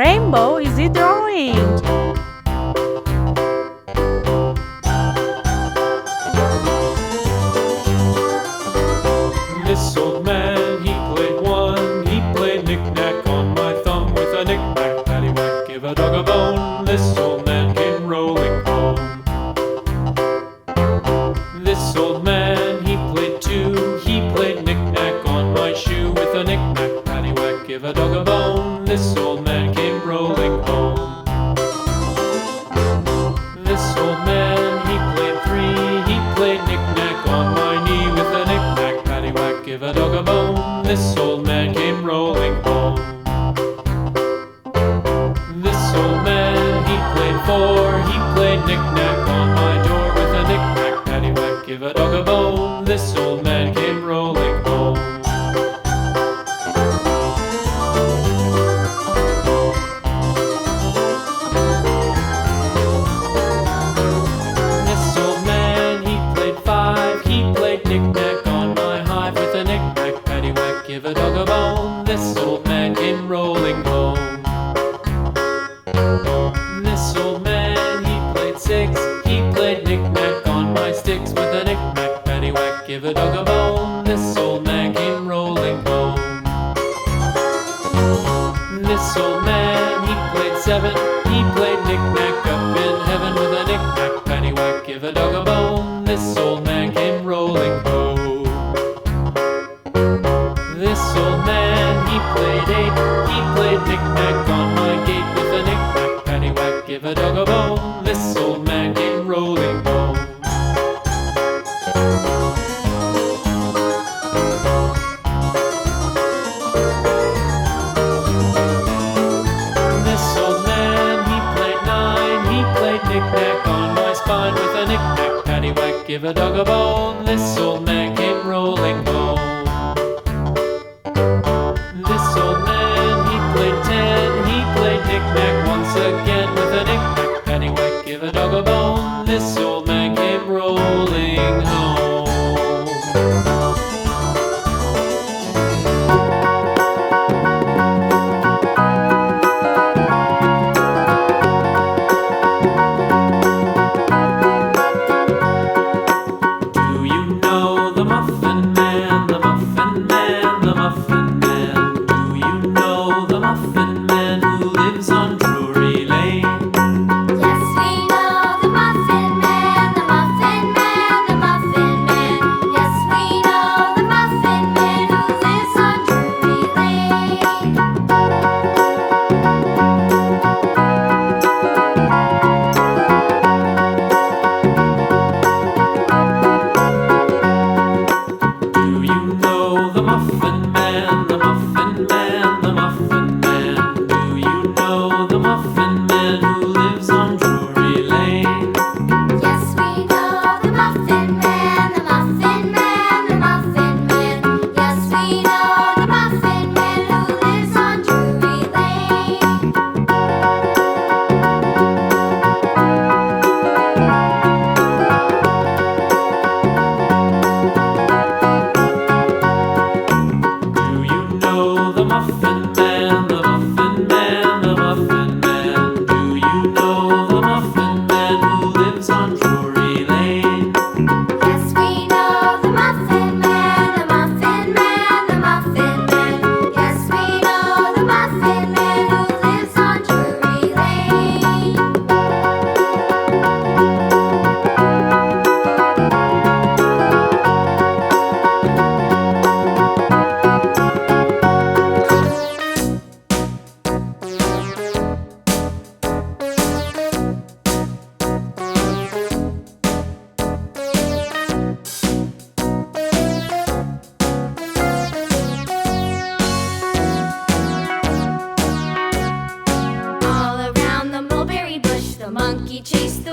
rainbow is he drawing? This old man, he played one. He played knick-knack on my thumb with a knick-knack, paddywhack, give a dog a bone. This old man came rolling home. This old man, he played two. He played knick-knack on my shoe with a knick-knack, paddywhack, give a dog a bone. This old man came rolling home. This old man, he played three. He played knick-knack on my knee with a knick-knack, paddywhack, give a dog a bone. This old man came rolling home. This old man, he played four. He played knick-knack on my door with a knick-knack, paddywhack, give a dog a bone. This old man came rolling home. This old man, he played five. He played knick-knack on my hive with a knick-knack, paddywhack, give a dog a bone. This old man came rolling home. This old man, he played six. He played knick-knack on my sticks with a knick-knack, paddywhack, give a dog a bone. This old man came rolling home. This old man, he played seven. He played knick-knack up in heaven with a knick-knack, paddywhack, give a dog a bone. This old man came rolling home. This old man, he played eight. He played knick-knack on my gate with a knick-knack, paddywhack, give a dog a bone. This old man came rolling home. This old man, he played nine. He played knick-knack on my spine with a knick-knack, paddywhack, give a dog a bone. This old man came rolling home. This old man, he played ten. He played knick-knack once again with a knick-knack, paddywhack, give a dog a bone. This old man came rolling home. Do you know the Muffin Man, the Muffin Man, the Muffin Man? Do you know the Muffin Man who lives on Drury Lane? Yes, we know the Muffin Man, the Muffin Man, the Muffin Man. Yes, we know the Muffin Man who lives on Drury Lane. Do you know the Muffin Man, the Muffin Man, the Muffin Man? Do you know the Muffin Man who lives on Drury Lane? Yes, we know the Muffin Man, the Muffin Man, the Muffin Man. Yes, we know the Muffin Man who lives on Drury Lane. Do you know the Muffin Man, the Muffin Man, the Muffin Man? Do you know the Muffin Man who lives on Drury Lane? Yes, we know the Muffin Man, the Muffin Man, the Muffin Man. Yes, we know the Muffin Man who lives on Drury Lane. All around the mulberry bush, the monkey chased the